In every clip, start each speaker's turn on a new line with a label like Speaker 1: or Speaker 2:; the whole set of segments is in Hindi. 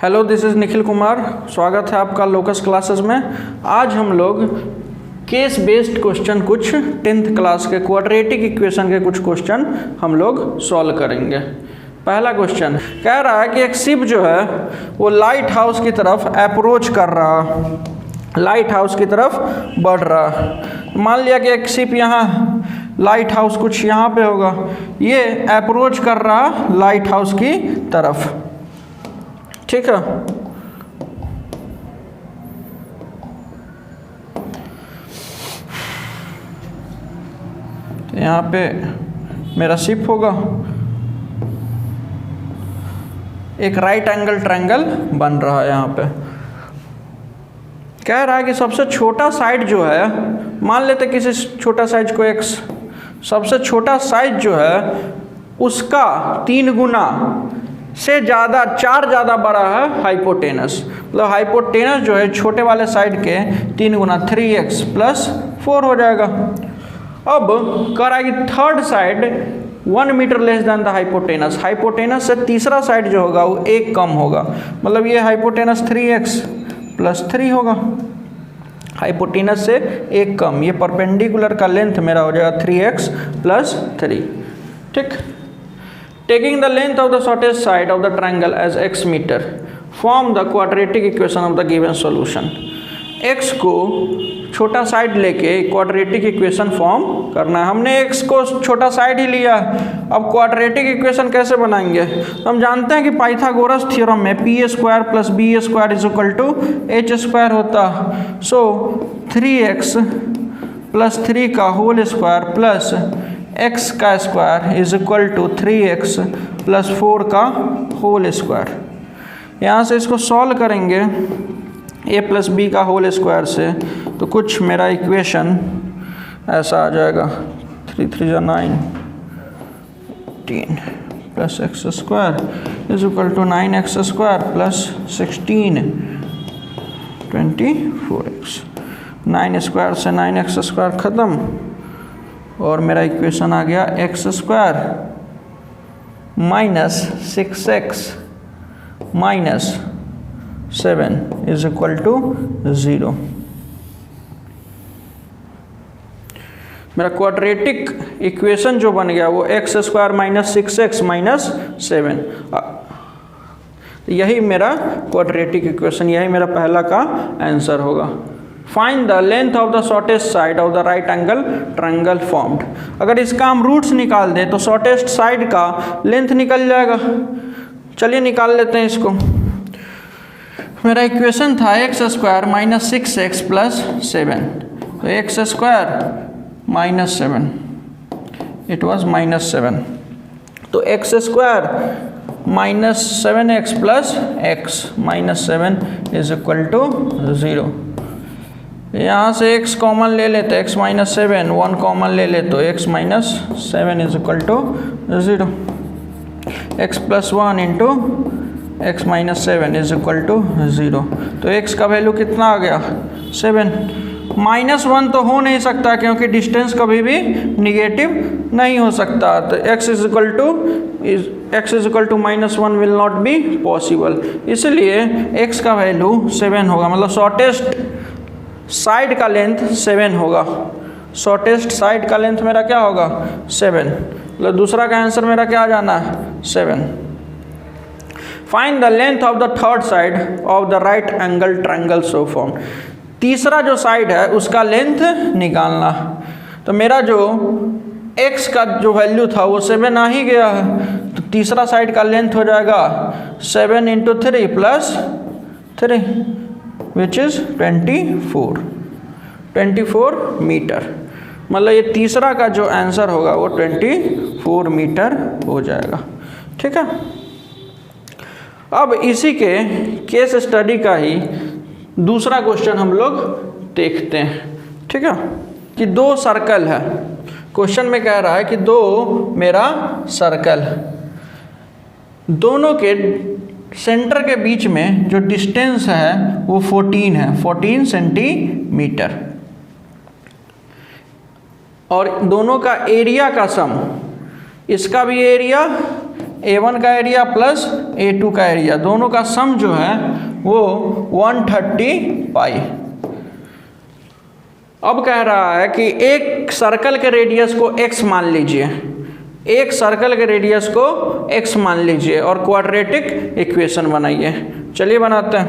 Speaker 1: Hello, this is Nikhil Kumar. स्वागत है आपका लोकस क्लासेस में। आज हम लोग केस बेस्ड क्वेश्चन कुछ 10th क्लास के क्वाड्रेटिक इक्वेशन के कुछ क्वेश्चन हम लोग सॉल्व करेंगे। पहला क्वेश्चन कह रहा है कि एक शिप जो है वो लाइट हाउस की तरफ अप्रोच कर रहा, लाइट हाउस की तरफ बढ़ रहा। मान लिया कि एक शिप यहाँ लाइट हाउस कुछ यहाँ पे होगा, ये अप्रोच कर रहा लाइट हाउस की तरफ, ठीक है। तो यहाँ पे मेरा शिप होगा, एक राइट एंगल ट्रायंगल बन रहा है। यहाँ पे कह रहा है कि सबसे छोटा साइड जो है, मान लेते किसी छोटा साइज को x, सबसे छोटा साइज जो है उसका 3 गुना से ज़्यादा 4 ज़्यादा बड़ा है हाइपोटेनस। मतलब हाइपोटेनस जो है छोटे वाले साइड के 3 गुना 3x + 4 हो जाएगा। अब कह रहा है कि third side 1 metre less than the hypotenuse, hypotenuse से तीसरा साइड जो होगा वो 1 कम होगा। मतलब ये हाइपोटेनस 3x + 3 होगा, हाइपोटेनस से 1 कम। ये परपेंडिकुलर का लेंथ मेरा हो जाएगा 3x + 3, ठीक। Taking the length of the shortest side of the triangle as x meter, form the quadratic equation of the given solution. x को छोटा साइड लेके क्वाड्रेटिक इक्वेशन फॉर्म करना है। हमने x को छोटा साइड ही लिया, अब क्वाड्रेटिक इक्वेशन कैसे बनाएंगे? तो हम जानते हैं कि पाइथागोरस थ्योरम में p² + b² = h² होता। सो 3x + 3 का होल स्क्वायर प्लस x का स्क्वायर = 3x + 4 का होल स्क्वायर। यहाँ से इसको सॉल्व करेंगे a + b का होल स्क्वायर से, तो कुछ मेरा इक्वेशन ऐसा आ जाएगा 3 × 3 = 9, 18 + x² = 9x² + 16 24x। 9 स्क्वायर से 9x² ख़त्म और मेरा इक्वेशन आ गया x² - 6x - 7 = 0। मेरा क्वाड्रेटिक इक्वेशन जो बन गया वो x² - 6x - 7। यही मेरा क्वाड्रेटिक इक्वेशन, यही मेरा पहला का आंसर होगा। Find the length of the shortest side of the right angle triangle formed. अगर इसका हम रूट्स निकाल दें तो शॉर्टेस्ट साइड का लेंथ निकल जाएगा। चलिए निकाल लेते हैं इसको। मेरा इक्वेशन था x² - 6x + 7, तो x² - 7, इट वाज -7, तो x² - 7x + x -7 = 0। यहाँ से x कॉमन ले लेते, x - 7, 1 कॉमन ले ले तो x - 7 = 0। x + 1 × x - 7 = 0। तो x का वैल्यू कितना आ गया? 7। -1 तो हो नहीं सकता क्योंकि डिस्टेंस कभी भी निगेटिव नहीं हो सकता, तो x = -1 will not be possible. इसलिए x का वैल्यू 7 होगा। मतलब शॉर्टेस्ट साइड का लेंथ 7 होगा। शॉर्टेस्ट साइड का लेंथ मेरा क्या होगा? 7। मतलब दूसरा का आंसर मेरा क्या आ जाना है? 7। Find the length of the third side of the right angle triangle so form. तीसरा जो साइड है उसका लेंथ निकालना। तो मेरा जो x का जो वैल्यू था वो 7 आ ही गया है, तो तीसरा साइड का लेंथ हो जाएगा 7 × 3 + 3 which is 24 मीटर। मतलब ये तीसरा का जो आंसर होगा वो 24 मीटर हो जाएगा, ठीक है। अब इसी के केस स्टडी का ही दूसरा क्वेश्चन हम लोग देखते हैं, ठीक है। कि 2 सर्कल है, क्वेश्चन में कह रहा है कि 2 मेरा सर्कल, दोनों के सेंटर के बीच में जो डिस्टेंस है वो 14 है, 14 सेंटीमीटर, और दोनों का एरिया का सम, इसका भी एरिया A1 का एरिया प्लस A2 का एरिया, दोनों का सम जो है वो 130 पाई। अब कह रहा है कि एक सर्कल के रेडियस को x मान लीजिए, एक सर्कल के रेडियस को x मान लीजिए और क्वाड्रेटिक इक्वेशन बनाइए। चलिए बनाते हैं।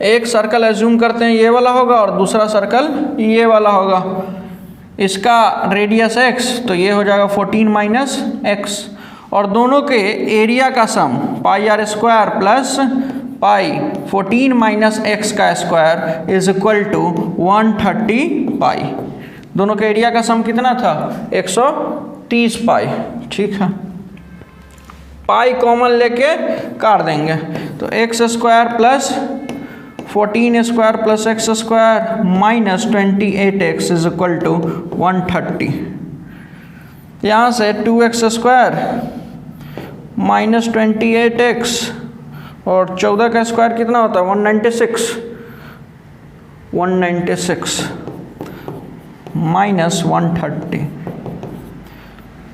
Speaker 1: एक सर्कल एज्यूम करते हैं ये वाला होगा और दूसरा सर्कल ये वाला होगा। इसका रेडियस x, तो ये हो जाएगा 14 माइनस x, और दोनों के एरिया का sum pi R square plus pi 14 minus x का square is equal to 130 pi. दोनों के एरिया का सम कितना था? 130 पाई। ठीक है, पाई कॉमन लेके काट देंगे, तो x square plus 14 square plus x square minus 28x is equal to 130। यहाँ से 2x स्क्वायर माइनस 28x और 14 का स्क्वायर कितना होता है? 196 माइनस 130।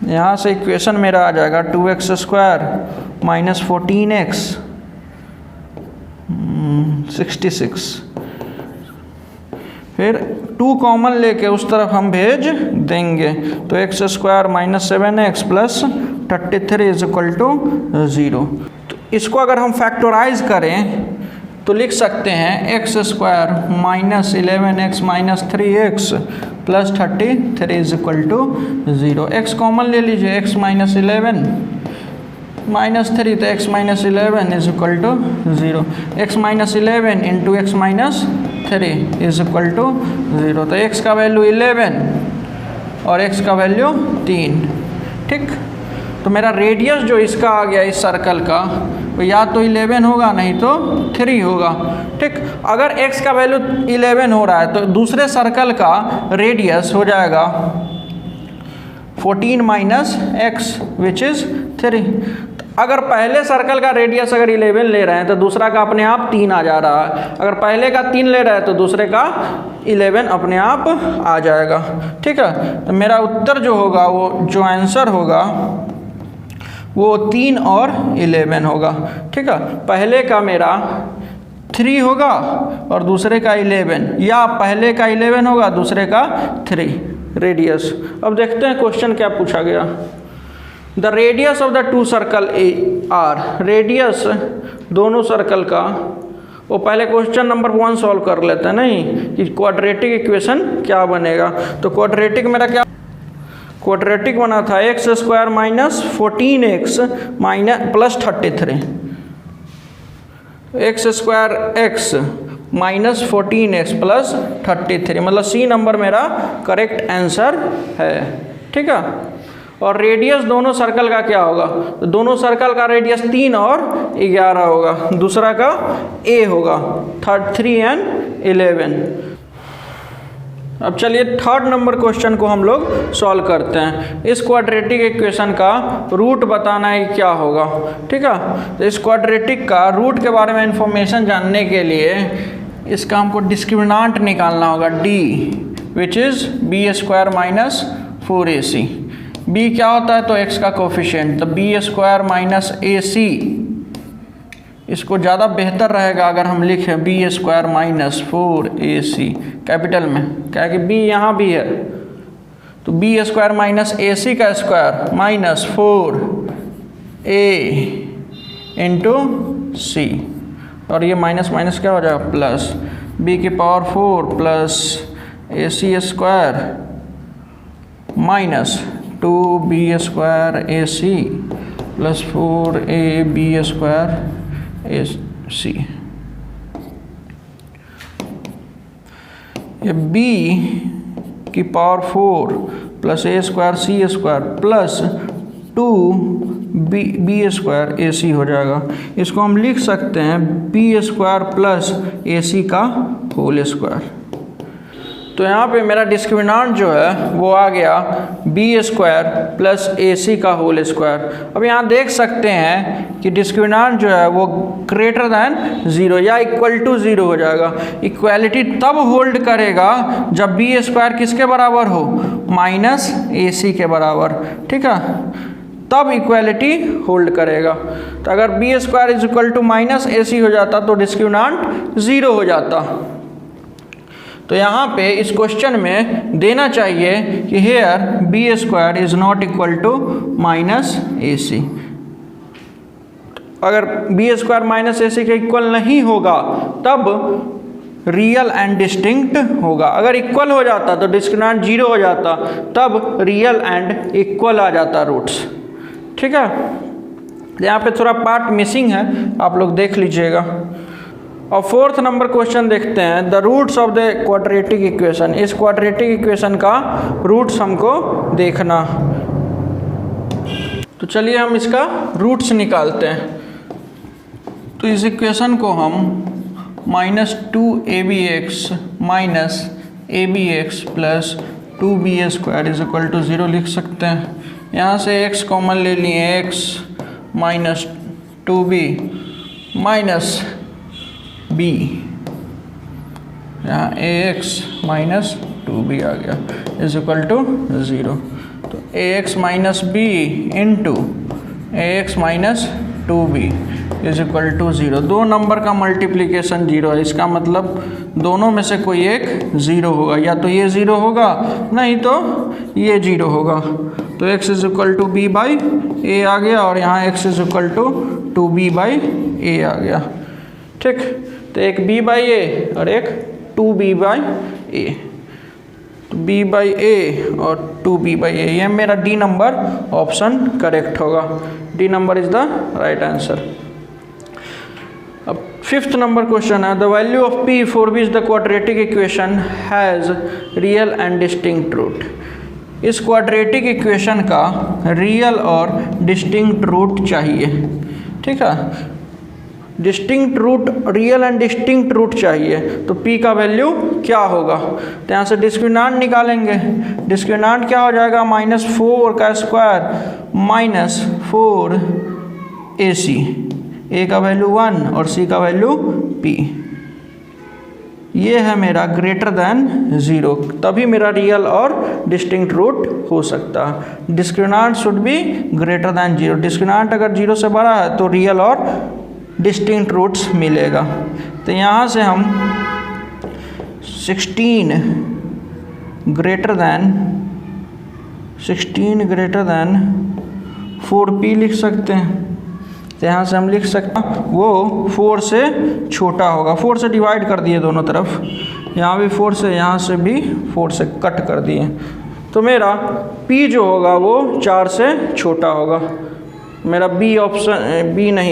Speaker 1: यहाँ से इक्वेशन मेरा आ जाएगा 2x स्क्वायर माइनस 14x 66। फिर 2 कॉमन लेके उस तरफ हम भेज देंगे, तो x square minus 7x plus 33 is equal to 0। तो इसको अगर हम फैक्टराइज करें तो लिख सकते हैं x square minus 11x minus 3x plus 33 is equal to 0। x common ले लीजिए, x माइनस 11 माइनस 3, तो x minus 11 is equal to 0। x minus 11 into x minus 3 is equal to 0। तो x का वैल्यू 11 और x का वैल्यू 3। ठीक, तो मेरा रेडियस जो इसका आ गया इस सर्कल का, वो या तो 11 होगा नहीं तो 3 होगा। ठीक, अगर x का वैल्यू 11 हो रहा है तो दूसरे सर्कल का रेडियस हो जाएगा 14 माइनस x विच इज़ 3। अगर पहले सर्कल का रेडियस अगर 11 ले रहे हैं तो दूसरा का अपने आप 3 आ जा रहा है। अगर पहले का 3 ले रहा है तो दूसरे का 11 अपने आप आ जाएगा। ठीक है, तो मेरा उत्तर जो होगा, वो जो आंसर होगा वो 3 और 11 होगा। ठीक है, पहले का मेरा 3 होगा और दूसरे का 11, या पहले का 11 होगा दूसरे का 3 रेडियस। अब देखते हैं क्वेश्चन क्या पूछा गया। The radius of the 2 circle R, radius दोनों सर्कल का, वो पहले क्वेश्चन नंबर 1 सॉल्व कर लेते हैं नहीं कि क्वाड्रेटिक इक्वेशन क्या बनेगा। तो क्वाड्रेटिक मेरा क्या, क्वाड्रेटिक बना था x square minus 14x minus plus 33, x square x minus 14x plus 33, मतलब सी नंबर मेरा करेक्ट आंसर है। ठीक है, और रेडियस दोनों सर्कल का क्या होगा? तो दोनों सर्कल का रेडियस 3 और 11 होगा, दूसरा का a होगा 3 एंड 11। अब चलिए थर्ड नंबर क्वेश्चन को हम लोग सॉल्व करते हैं। इस क्वाड्रेटिक इक्वेशन का रूट बताना है क्या होगा। ठीक है, तो इस क्वाड्रेटिक का रूट के बारे में इंफॉर्मेशन जानने के लिए इसका हमको डिस्क्रिमिनेंट निकालना होगा d, which is b square minus 4ac। b क्या होता है? तो x का कोफिशिएंट, तो b स्क्वायर माइनस ac। इसको ज़्यादा बेहतर रहेगा अगर हम लिखें b square minus 4ac capital में, क्या कि b यहाँ भी है, तो b स्क्वायर माइनस ac का square minus 4a into c, और ये माइनस माइनस क्या हो जाएगा प्लस, b की power 4 plus ac square minus 2b square ac plus 4ab square ac। ये b की power 4 plus a square c square plus 2b square ac हो जाएगा। इसको हम लिख सकते हैं b स्क्वायर प्लस ac का होल स्क्वायर। तो यहाँ पे मेरा डिस्क्रिमिनेंट जो है वो आ गया b स्क्वायर प्लस ac का होल स्क्वायर। अब यहाँ देख सकते हैं कि डिस्क्रिमिनेंट जो है वो ग्रेटर दैन 0 या इक्वल टू 0 हो जाएगा। इक्वालिटी तब होल्ड करेगा जब b स्क्वायर किसके बराबर हो? माइनस ac के बराबर। ठीक है, तब इक्वालिटी होल्ड करेगा। तो अगर B square is equal to minus A C हो जाता तो डिस्क्रिमिनेंट 0 हो जाता। तो यहाँ पे इस क्वेश्चन में देना चाहिए कि here B square is not equal to minus A C. अगर B square minus A C के इक्वल नहीं होगा तब रियल एंड डिस्टिंक्ट होगा। अगर इक्वल हो जाता तो डिस्क्रिमिनेंट 0 हो जाता, तब रियल एंड इक्वल आ जाता रूट्स। ठीक है, यहाँ पे थोड़ा पार्ट मिसिंग है, आप लोग देख लीजिएगा। और 4th नंबर क्वेश्चन देखते हैं, the roots of the quadratic equation. इस क्वाड्रेटिक इक्वेशन का रूट्स हमको देखना। तो चलिए हम इसका रूट्स निकालते हैं। तो इस इक्वेशन को हम -2abx minus abx plus 2b² is equal to 0 लिख सकते हैं। यहाँ से x कॉमन ले लिए, x minus 2b minus b, यहाँ ax माइनस 2b आ गया इज इक्वल टू 0। तो ax minus b into ax minus 2b is equal to 0। दो नंबर का मल्टीप्लिकेशन 0 है, इसका मतलब दोनों में से कोई एक 0 होगा, या तो ये 0 होगा नहीं तो ये 0 होगा। तो x is equal to B by A आ गया और यहाँ x is equal to 2b by A आ गया। ठीक, तो एक b बाई ए और एक 2b बाई ए। तो b बाई ए और 2b बाई ए, ये मेरा डी नंबर ऑप्शन करेक्ट होगा। D number is the right answer. अब 5th नंबर क्वेश्चन है, the value of p for which the quadratic equation has real and distinct root. इस क्वाड्रेटिक इक्वेशन का रियल और डिस्टिंक्ट रूट चाहिए। ठीक है, distinct root, real and distinct root चाहिए, तो p का वैल्यू क्या होगा। तो यहाँ से डिस्क्रिमिनेंट निकालेंगे। डिस्क्रिमिनेंट क्या हो जाएगा, -4 का स्क्वायर माइनस 4ac, a का वैल्यू 1 और c का वैल्यू p। ये है मेरा ग्रेटर देन 0, तभी मेरा रियल और डिस्टिंक्ट रूट हो सकता है। Discriminant should be greater than 0। Discriminant अगर 0 से बड़ा है तो रियल और डिस्टिंक्ट रूट्स मिलेगा। तो यहाँ से हम 16 ग्रेटर देन 4p लिख सकते हैं। तो यहाँ से हम लिख सकते हैं वो 4 से छोटा होगा। 4 से डिवाइड कर दिए दोनों तरफ, यहाँ भी 4 से, यहाँ से भी 4 से कट कर दिए। तो मेरा p जो होगा वो 4 से छोटा होगा। मेरा बी ऑप्शन, बी नहीं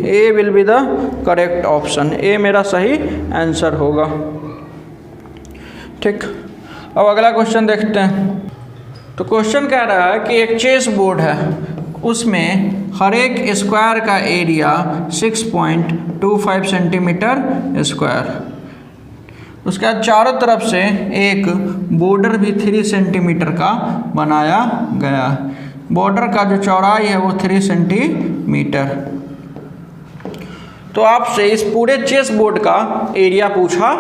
Speaker 1: A will be the correct option. A मेरा सही आंसर होगा। ठीक, अब अगला क्वेश्चन देखते हैं। तो क्वेश्चन कह रहा है कि एक चेस बोर्ड है, उसमें हर एक स्क्वायर का एरिया 6.25 सेंटीमीटर स्क्वायर, उसके बाद चारों तरफ से एक बॉर्डर भी 3 सेंटीमीटर का बनाया गया। बॉर्डर का जो चौड़ाई है वो 3 सेंटीमीटर। तो आपसे इस पूरे चेस बोर्ड का एरिया पूछा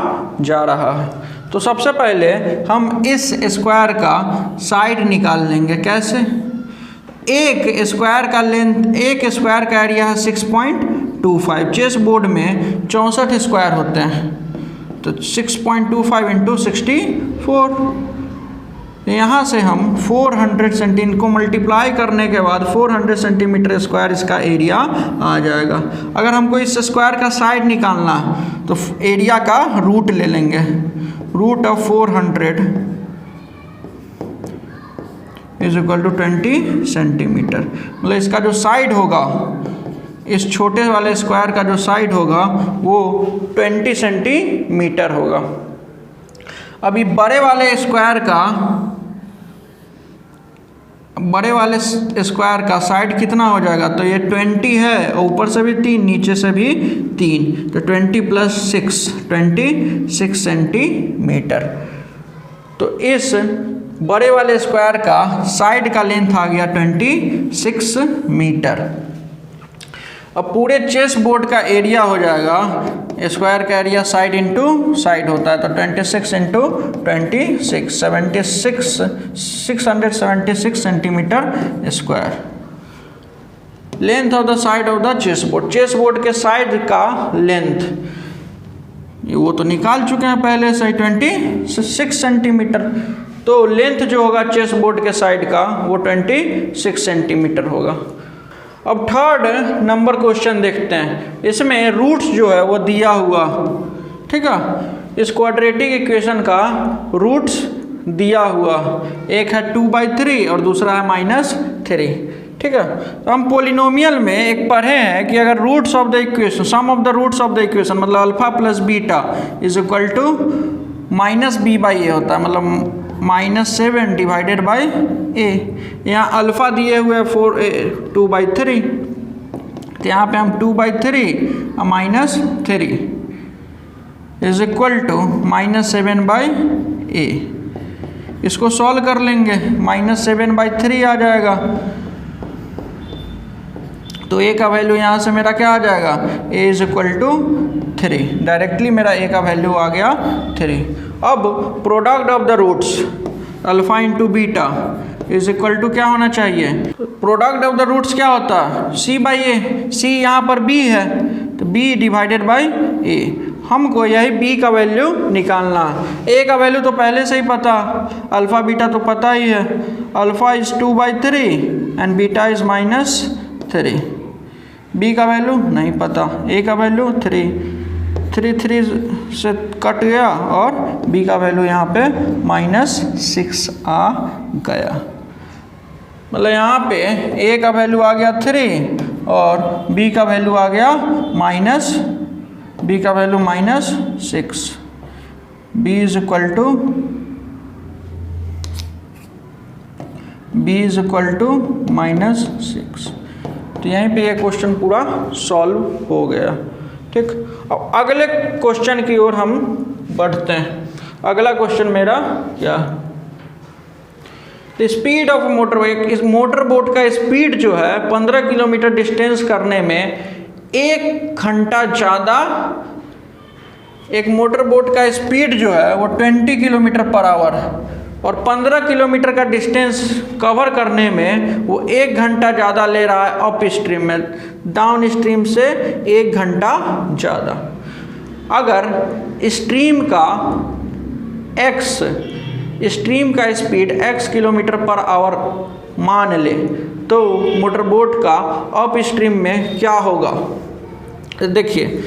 Speaker 1: जा रहा है। तो सबसे पहले हम इस स्क्वायर का साइड निकाल लेंगे। कैसे, एक स्क्वायर का लेंथ, एक स्क्वायर का एरिया है 6.25। चेस बोर्ड में 64 स्क्वायर होते हैं, तो 6.25 इंटू 64। यहाँ से हम 400 सेंटीमीटर को मल्टीप्लाई करने के बाद 400 सेंटीमीटर स्क्वायर इसका एरिया आ जाएगा। अगर हमको इस स्क्वायर का साइड निकालना तो एरिया का रूट ले लेंगे। Root of 400 is equal to 20 centimetre. मतलब इसका जो साइड होगा, इस छोटे वाले स्क्वायर का जो साइड होगा वो 20 सेंटीमीटर होगा। अभी बड़े वाले स्क्वायर का साइड कितना हो जाएगा, तो ये 20 है, ऊपर से भी 3, नीचे से भी 3, तो 20 + 6 26 सेंटीमीटर। तो इस बड़े वाले स्क्वायर का साइड का लेंथ आ गया 26 मीटर। अब पूरे चेस बोर्ड का एरिया हो जाएगा, स्क्वायर का एरिया साइड इंटू साइड होता है, तो 26 into 26 676 centimetre square. Length of the side of the chess board के साइड का लेंथ, वो तो निकाल चुके हैं पहले से, 26 सेंटीमीटर। तो लेंथ जो होगा चेस बोर्ड के साइड का वो 26 सेंटीमीटर होगा। अब थर्ड नंबर क्वेश्चन देखते हैं। इसमें रूट्स जो है वो दिया हुआ, ठीक है, इस क्वाड्रेटिक इक्वेशन का रूट्स दिया हुआ, एक है 2/3 और दूसरा है -3, ठीक है। तो हम पोलिनोमियल में एक पढ़े हैं कि अगर roots of the equation, sum of the roots of the equation मतलब alpha plus beta is equal to -b/a होता है, मतलब -7 डिवाइडेड बाई a। यहाँ अल्फ़ा दिए हुए 2/3, तो यहाँ पे हम 2/3 -3 इज इक्वल टू -7/a। इसको सॉल्व कर लेंगे, -7/3 आ जाएगा, तो a का वैल्यू यहाँ से मेरा क्या आ जाएगा, a is equal to 3। Directly मेरा a का वैल्यू आ गया 3। अब product of the roots alpha into beta is equal to क्या होना चाहिए, प्रोडक्ट ऑफ द रूट्स क्या होता है, c/a। c यहाँ पर b है, तो b डिवाइडेड बाई a। हमको यही b का वैल्यू निकालना है। a का वैल्यू तो पहले से ही पता, अल्फ़ा बीटा तो पता ही है। Alpha is 2/3 and beta is -3। b का वैल्यू नहीं पता, a का वैल्यू 3 से कट गया और b का वैल्यू यहाँ पे -6 आ गया। मतलब यहाँ पे a का वैल्यू आ गया 3 और b का वैल्यू आ गया -6। b is equal to -6। तो यहीं पे ये क्वेश्चन पूरा सॉल्व हो गया, ठीक। अब अगले क्वेश्चन की ओर हम बढ़ते हैं। अगला क्वेश्चन मेरा क्या, स्पीड ऑफ मोटर, इस मोटर बोट का स्पीड जो है 15 किलोमीटर डिस्टेंस करने में 1 घंटा ज़्यादा, एक मोटर बोट का स्पीड जो है वो 20 किलोमीटर पर आवर और 15 किलोमीटर का डिस्टेंस कवर करने में वो 1 घंटा ज़्यादा ले रहा है अप स्ट्रीम में, डाउन स्ट्रीम से 1 घंटा ज़्यादा। अगर स्ट्रीम का speed x kilometre per our मान ले तो मोटर बोट का अप स्ट्रीम में क्या होगा। देखिए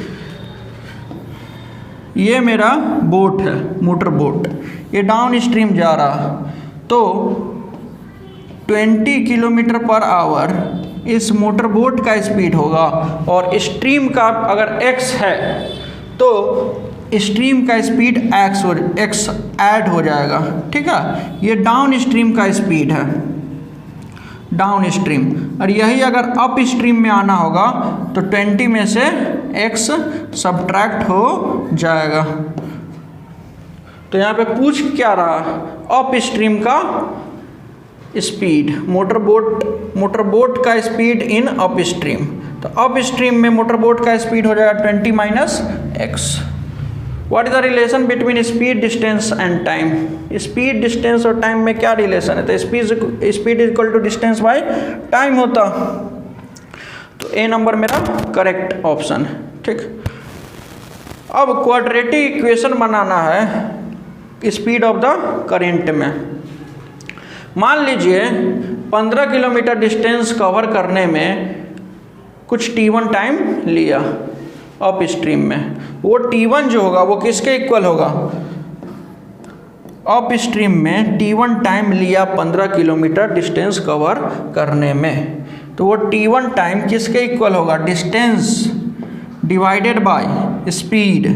Speaker 1: ये मेरा बोट है, मोटर बोट, ये डाउन स्ट्रीम जा रहा, तो 20 किलोमीटर पर आवर इस मोटर बोट का स्पीड होगा और स्ट्रीम का अगर x है तो स्ट्रीम का स्पीड x ऐड हो जाएगा, ठीक है। ये डाउन स्ट्रीम का स्पीड है, डाउन स्ट्रीम, और यही अगर अप स्ट्रीम में आना होगा तो 20 में से x सब्ट्रैक्ट हो जाएगा। तो यहाँ पे पूछ क्या रहा, अप स्ट्रीम का स्पीड, मोटर बोट का स्पीड इन अप स्ट्रीम। तो अप स्ट्रीम में मोटर बोट का स्पीड हो जाएगा 20 - x। What is the relation between speed, distance and time. Speed, distance और टाइम में क्या रिलेशन है, तो speed is equal to distance by time होता। तो ए नंबर मेरा करेक्ट ऑप्शन है, ठीक। अब क्वाड्रेटिक इक्वेशन बनाना है स्पीड ऑफ द करेंट में। मान लीजिए 15 किलोमीटर डिस्टेंस कवर करने में कुछ t1 टाइम लिया अप स्ट्रीम में, वो t1 जो होगा वो किसके इक्वल होगा, अप स्ट्रीम में t1 टाइम लिया 15 किलोमीटर डिस्टेंस कवर करने में, तो वो t1 टाइम किसके इक्वल होगा, distance divided by speed,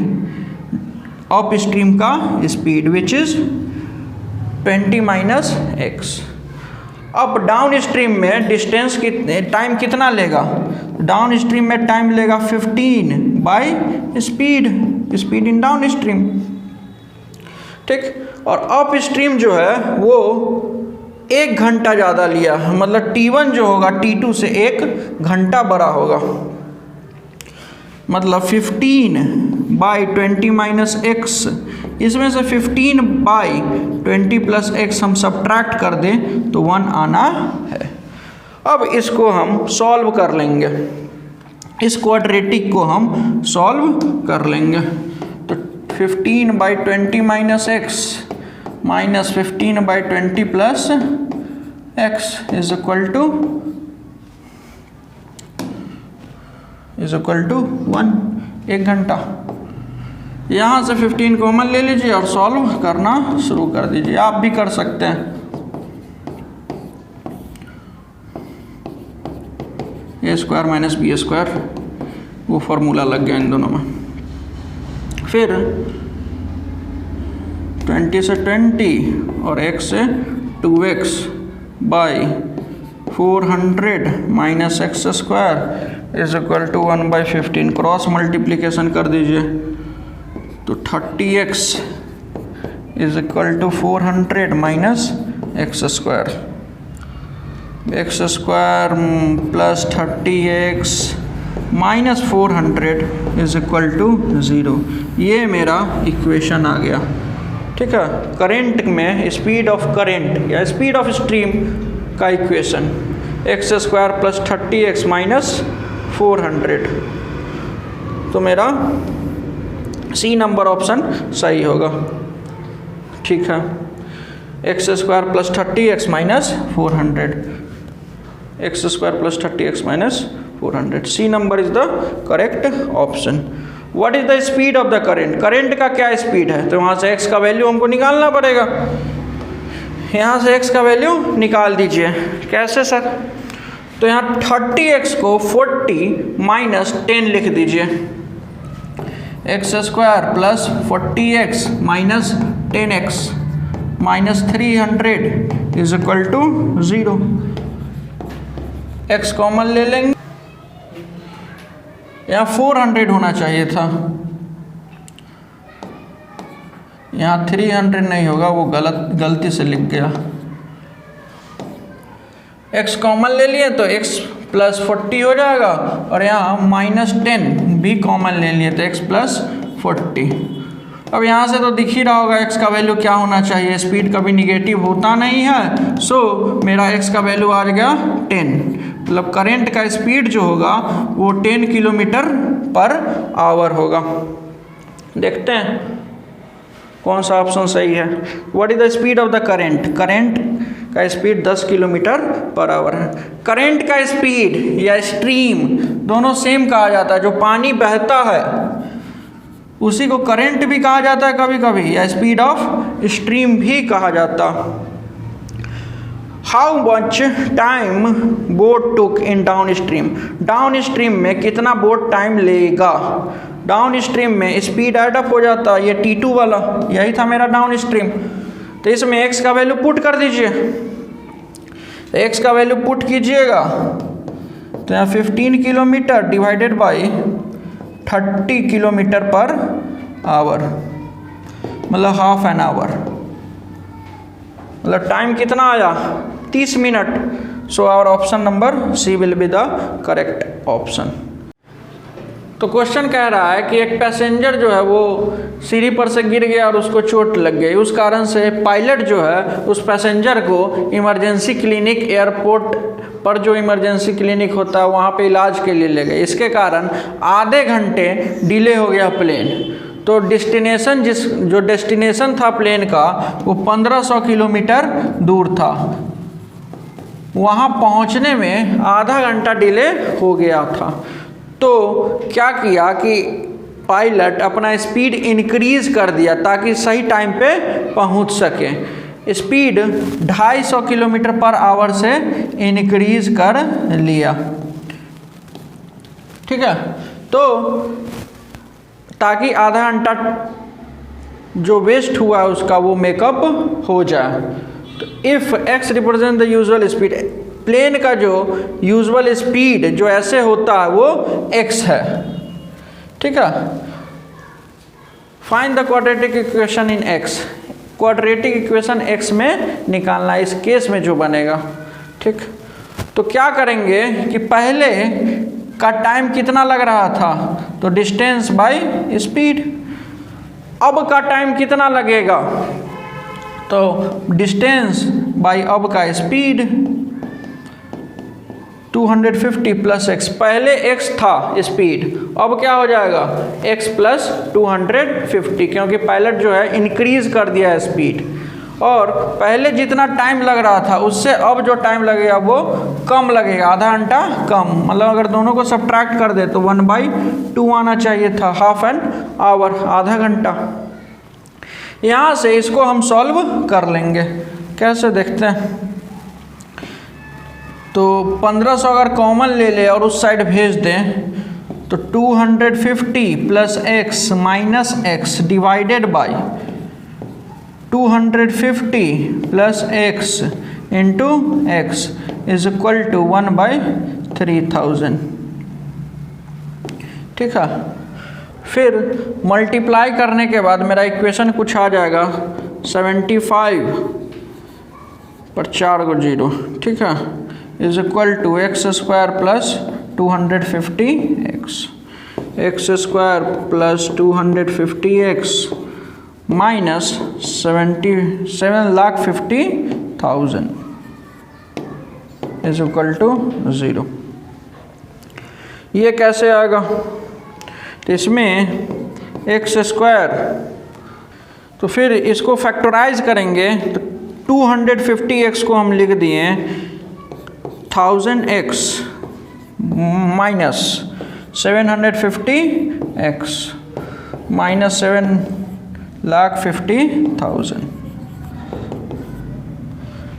Speaker 1: up stream का स्पीड विच इज 20 - x। अब डाउन स्ट्रीम में डिस्टेंस टाइम कितना लेगा, डाउन स्ट्रीम में टाइम लेगा 15 by speed in down stream, ठीक। और अप स्ट्रीम जो है वो 1 घंटा ज़्यादा लिया, मतलब t1 जो होगा t2 से 1 घंटा बड़ा होगा, मतलब 15 बाई 20 - x। इसमें से 15 बाई 20 + x हम सब्ट्रैक्ट कर दें तो 1 आना है। अब इसको हम सॉल्व कर लेंगे, इस क्वाड्रेटिक को हम सॉल्व कर लेंगे। तो 15/20 minus X minus 15/20 plus X is equal to 1, 1 घंटा। यहाँ से 15 कॉमन ले लीजिए और सॉल्व करना शुरू कर दीजिए, आप भी कर सकते हैं। a² माइनस b², वो फॉर्मूला लग गया इन दोनों में। फिर 20 से 20 और x से 2x by 400 minus x² is equal to 1/15। Cross multiplication कर दीजिए तो 30x is equal to 400 minus x² plus 30x minus 400 is equal to 0। ये मेरा इक्वेशन आ गया। ठीक है, करंट में स्पीड ऑफ करंट या स्पीड ऑफ स्ट्रीम का equation x² plus 30x minus 400। तो मेरा सी नंबर ऑप्शन सही होगा। ठीक है, x² plus 30x minus 400, x² plus 30x minus 400, C number is the correct option. What is the speed of the current, current का क्या स्पीड है, तो वहाँ से x का वैल्यू हमको निकालना पड़ेगा। यहाँ से x का वैल्यू निकाल दीजिए। कैसे सर, तो यहाँ 30x को 40 माइनस 10 लिख दीजिए, x² plus 40x minus 10x minus 300 is equal to 0। x common ले लेंगे, यहाँ 400 होना चाहिए था, यहाँ 300 नहीं होगा, वो गलती से लिख गया। x कॉमन ले लिए तो x प्लस 40 हो जाएगा और यहाँ माइनस 10 भी कॉमन ले लिए तो x प्लस 40। अब यहाँ से तो दिख ही रहा होगा x का वैल्यू क्या होना चाहिए, स्पीड कभी निगेटिव होता नहीं है। सो मेरा x का वैल्यू आ गया 10, मतलब करंट का स्पीड जो होगा वो 10 किलोमीटर पर आवर होगा। देखते हैं कौन सा ऑप्शन सही है। What is the speed of the current, current का स्पीड 10 किलोमीटर पर आवर है। करंट का स्पीड या स्ट्रीम दोनों सेम कहा जाता है, जो पानी बहता है उसी को करंट भी कहा जाता है कभी कभी, या स्पीड ऑफ स्ट्रीम भी कहा जाता। How much time boat took in down stream, down stream में कितना बोट टाइम लेगा। डाउन स्ट्रीम में स्पीड एडअप हो जाता है, ये T2 वाला, यही था मेरा डाउन स्ट्रीम। तो इसमें x का वैल्यू पुट कर दीजिए, तो x का वैल्यू पुट कीजिएगा तो यहाँ 15 kilometre divided by 30 kilometre per hour, मतलब हाफ एन आवर, मतलब टाइम कितना आया 30 minute. So our option number C will be the correct option. तो क्वेश्चन कह रहा है कि एक पैसेंजर जो है वो सीढ़ी पर से गिर गया और उसको चोट लग गई, उस कारण से पायलट जो है उस पैसेंजर को इमरजेंसी क्लिनिक, एयरपोर्ट पर जो इमरजेंसी क्लिनिक होता है वहाँ पे इलाज के लिए ले गए। इसके कारण आधे घंटे डिले हो गया प्लेन। तो जो डेस्टिनेशन था प्लेन का वो 1500 किलोमीटर दूर था, वहाँ पहुँचने में आधा घंटा डिले हो गया था। तो क्या किया कि पायलट अपना स्पीड इंक्रीज कर दिया ताकि सही टाइम पे पहुंच सके। स्पीड 250 किलोमीटर पर आवर से इंक्रीज कर लिया। ठीक है, तो ताकि आधा घंटा जो वेस्ट हुआ है उसका वो मेकअप हो जाए। तो if x represent the usual speed, plane का जो यूजुअल स्पीड जो ऐसे होता है वो x है। ठीक है, find the quadratic equation in x, quadratic equation x में निकालना इस केस में जो बनेगा। ठीक, तो क्या करेंगे कि पहले का टाइम कितना लग रहा था, तो डिस्टेंस बाय स्पीड। अब का टाइम कितना लगेगा, तो डिस्टेंस बाय अब का स्पीड। 250 प्लस एक्स, पहले एक्स था स्पीड, अब क्या हो जाएगा एक्स प्लस 250, क्योंकि पायलट जो है इंक्रीज कर दिया है स्पीड, और पहले जितना टाइम लग रहा था उससे अब जो टाइम लगेगा वो कम लगेगा, आधा घंटा कम। मतलब अगर दोनों को सब्ट्रैक्ट कर दे तो 1/2 आना चाहिए था, हाफ एन आवर, आधा घंटा। यहाँ से इसको हम सॉल्व कर लेंगे, कैसे देखते हैं। तो 1500 अगर कॉमन ले ले और उस साइड भेज दें तो 250 plus X minus X divided by 250 plus X into X is equal to 1/3000। ठीक है, फिर मल्टीप्लाई करने के बाद मेरा इक्वेशन कुछ आ जाएगा 75 पर 4 को 0, ठीक है, is equal to X square plus 250 X square plus 250 X minus 7,50,000 is equal to 0। ये कैसे आएगा, तो इसमें एक्स स्क्वायर, तो फिर इसको फैक्टराइज करेंगे तो 250x को हम लिख दिए 1000x माइनस 750x माइनस 7,50,000।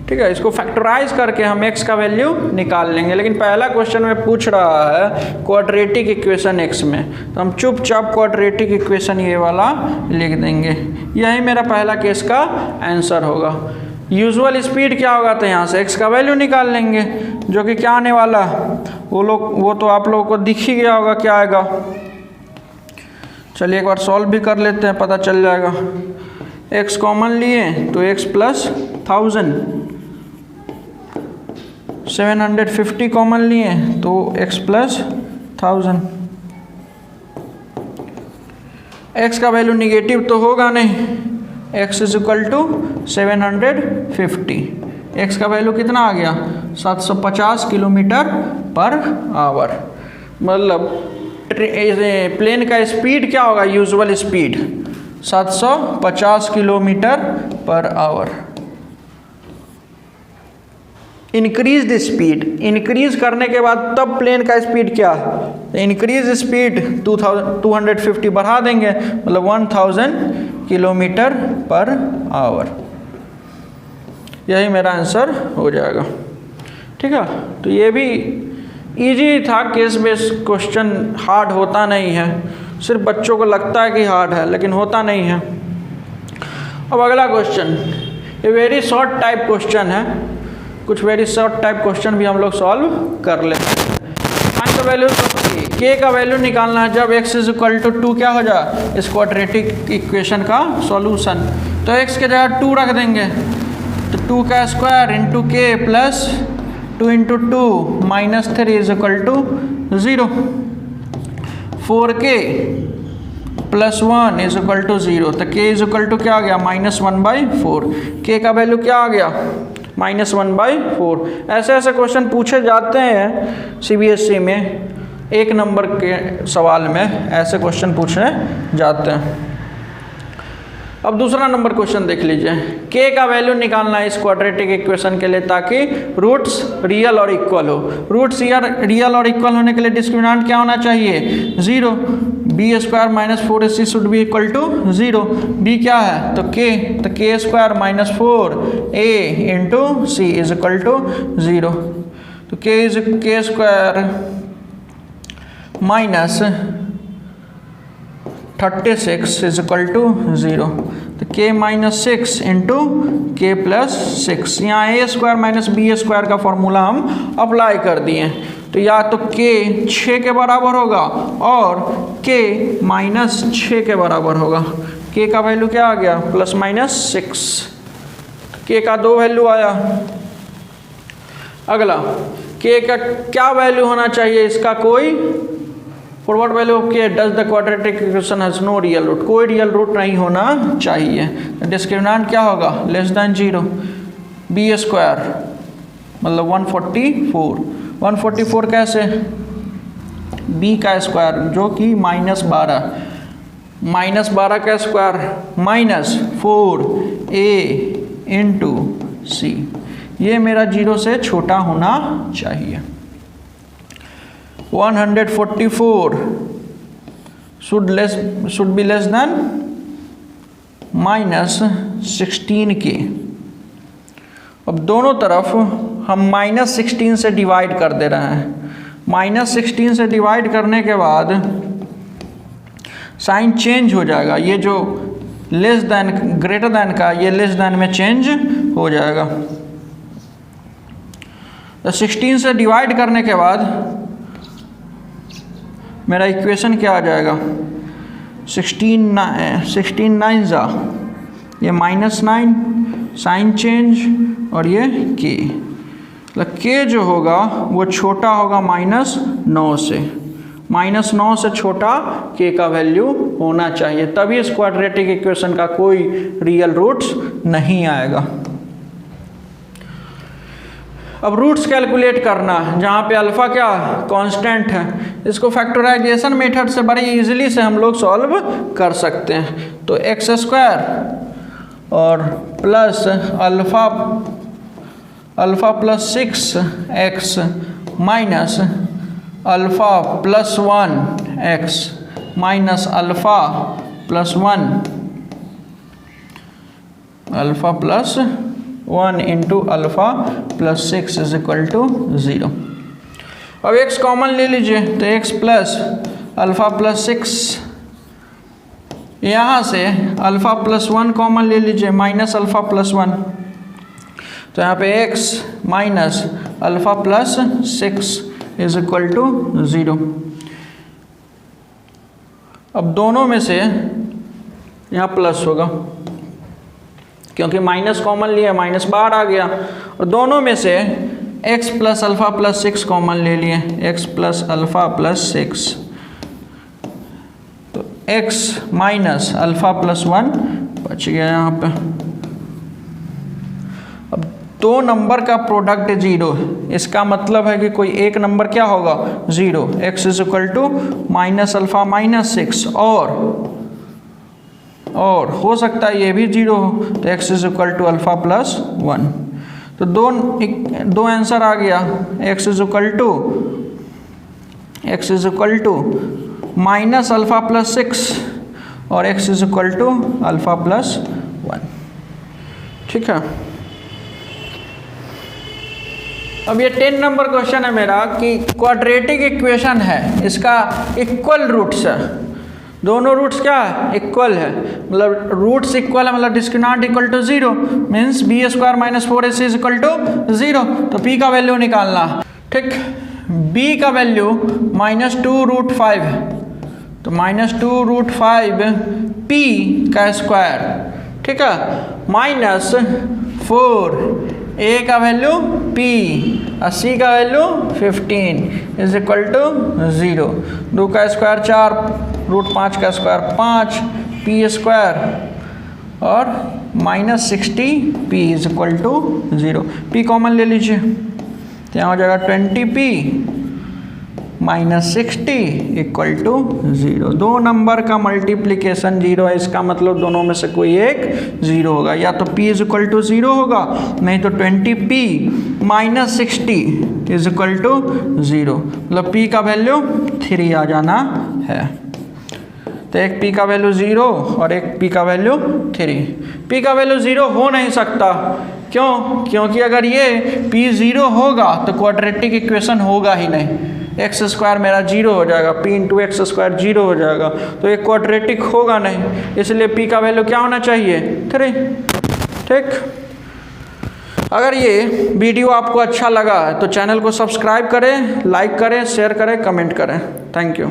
Speaker 1: ठीक है, इसको फैक्टराइज करके हम x का वैल्यू निकाल लेंगे। लेकिन पहला क्वेश्चन में पूछ रहा है क्वाड्रेटिक इक्वेशन x में, तो हम चुपचाप क्वाड्रेटिक इक्वेशन ये वाला लिख देंगे। यही मेरा पहला केस का आंसर होगा। यूजुअल स्पीड क्या होगा, तो यहाँ से x का वैल्यू निकाल लेंगे, जो कि क्या आने वाला, वो तो आप लोगों को दिख ही गया होगा क्या आएगा। चलिए एक बार सॉल्व भी कर लेते हैं, पता चल जाएगा। x कॉमन लिए तो x प्लस 1000, 750 कॉमन लिए तो x प्लस 1000। x का वैल्यू निगेटिव तो होगा नहीं, x is equal to 750। x का वैल्यू कितना आ गया 750 किलोमीटर पर आवर। मतलब प्लेन का स्पीड क्या होगा, usual speed 750 kilometre per our. Increase the speed, increase करने के बाद तब प्लेन का स्पीड क्या है, इंक्रीज स्पीड 250 बढ़ा देंगे, मतलब 1000 किलोमीटर पर आवर। यही मेरा आंसर हो जाएगा। ठीक है, तो ये भी इजी था, केस बेस्ड क्वेश्चन हार्ड होता नहीं है, सिर्फ बच्चों को लगता है कि हार्ड है लेकिन होता नहीं है। अब अगला क्वेश्चन, ये वेरी शॉर्ट टाइप क्वेश्चन है, कुछ वेरी शॉर्ट टाइप क्वेश्चन भी हम लोग सॉल्व कर लेते हैं। फाइंड द वैल्यू के का वैल्यू निकालना है जब x इज इक्वल टू 2 क्या हो जाए, इस क्वाड्रेटिक इक्वेशन का सॉल्यूशन। तो x के जगह 2 रख देंगे, तो 2 का square into K plus 2 into 2 minus 3 is equal to 0। 4k plus 1 is equal to 0, तो k इज इक्वल टू क्या आ गया -1/4। k का वैल्यू क्या आ गया -1/4। ऐसे ऐसे क्वेश्चन पूछे जाते हैं CBSE में, 1 नंबर के सवाल में ऐसे क्वेश्चन पूछे जाते हैं। अब दूसरा नंबर क्वेश्चन देख लीजिए। k का वैल्यू निकालना है इस क्वाड्रेटिक इक्वेशन के लिए ताकि रूट्स रियल और इक्वल हो। रूट्स रियल और इक्वल होने के लिए डिस्क्रिमिनेंट क्या होना चाहिए, 0। b² minus 4ac should be equal to 0। b क्या है तो k, तो k² minus 4a into c is equal to 0। तो k² minus 36 is equal to 0। तो k minus 6 into K plus 6। यहाँ a² माइनस b² का फॉर्मूला हम अप्लाई कर दिए। तो या तो k 6 के बराबर होगा और k माइनस 6 के बराबर होगा। k का वैल्यू क्या आ गया +-6, k का 2 वैल्यू आया। अगला k का क्या वैल्यू होना चाहिए, इसका कोई forward value of k does the quadratic equation has no real root, कोई रियल रूट नहीं होना चाहिए। डिस्क्रिमिनेंट क्या होगा <0। b² मतलब 144 144 कैसे, b का स्क्वायर जो कि -12, -12 का स्क्वायर -4a इंटू सी, ये मेरा 0 से छोटा होना चाहिए। 144 should be less than -16k। अब दोनों तरफ हम -16 से डिवाइड कर दे रहे हैं। -16 से डिवाइड करने के बाद साइन चेंज हो जाएगा, ये जो लेस देन ग्रेटर देन का ये लेस देन में चेंज हो जाएगा। तो 16 से डिवाइड करने के बाद मेरा इक्वेशन क्या आ जाएगा, 16 9 जा, ये -9 साइन चेंज और ये k, मतलब k जो होगा वो छोटा होगा -9 से, -9 से छोटा k का वैल्यू होना चाहिए, तभी इस क्वाड्रेटिक इक्वेशन का कोई रियल रूट्स नहीं आएगा। अब रूट्स कैलकुलेट करना, जहाँ पे अल्फ़ा क्या कांस्टेंट है, इसको फैक्टराइजेशन मेथड से बड़ी इजीली से हम लोग सॉल्व कर सकते हैं। तो x² और plus alpha plus 6x minus alpha plus 1x minus alpha plus 1 into alpha plus 6 is equal to 0। अब x कॉमन ले लीजिए, तो x प्लस अल्फ़ा प्लस 6, यहाँ से अल्फ़ा प्लस 1 कॉमन ले लीजिए, माइनस अल्फ़ा प्लस 1, तो यहाँ पे x minus alpha plus 6 is equal to 0। अब दोनों में से यहाँ प्लस होगा, क्योंकि माइनस कॉमन लिया, माइनस बाहर आ गया, और दोनों में से x plus alpha plus 6 common ले लिए, x प्लस अल्फ़ा प्लस 6, तो x माइनस अल्फ़ा प्लस 1 बच गया यहाँ पे। अब दो नंबर का प्रोडक्ट 0, इसका मतलब है कि कोई एक नंबर क्या होगा 0, x is equal to minus alpha minus 6, और हो सकता है ये भी 0 हो, तो x is equal to alpha plus 1। तो दो आंसर आ गया, x is equal to minus alpha plus 6 और x is equal to alpha plus 1। ठीक है। अब ये 10 नंबर क्वेश्चन है मेरा कि क्वाड्रेटिक इक्वेशन है, इसका इक्वल रूट्स है, दोनों रूट्स क्या है इक्वल है, मतलब रूट्स इक्वल है, मतलब discriminant equal to 0, means b² minus 4ac is equal to 0। तो p का वैल्यू निकालना, ठीक, b का वैल्यू -2√5 है, तो -2√5 p का स्क्वायर, ठीक है, -4 a का वैल्यू p और c का वैल्यू 15 इज इक्वल टू 0। 2 का स्क्वायर 4, √5 का स्क्वायर 5, p² और -60 p is equal to 0। p common ले लीजिए, तो यहाँ हो जाएगा 20p -60 इक्वल टू 0। दो नंबर का मल्टीप्लिकेशन 0 है, इसका मतलब दोनों में से कोई एक 0 होगा, या तो p इज इक्वल टू 0 होगा, नहीं तो 20p -60 इज इक्वल टू 0, मतलब p का वैल्यू 3 आ जाना है। तो एक p का वैल्यू 0 और एक p का वैल्यू 3। p का वैल्यू 0 हो नहीं सकता, क्यों? क्योंकि अगर ये p 0 होगा तो क्वाड्रेटिक इक्वेशन होगा ही नहीं, x² मेरा 0 हो जाएगा, p इंटू x² 0 हो जाएगा, तो ये क्वाड्रेटिक होगा नहीं, इसलिए p का वैल्यू क्या होना चाहिए 3। ठीक, अगर ये वीडियो आपको अच्छा लगा तो चैनल को सब्सक्राइब करें, लाइक करें, शेयर करें, कमेंट करें। Thank you.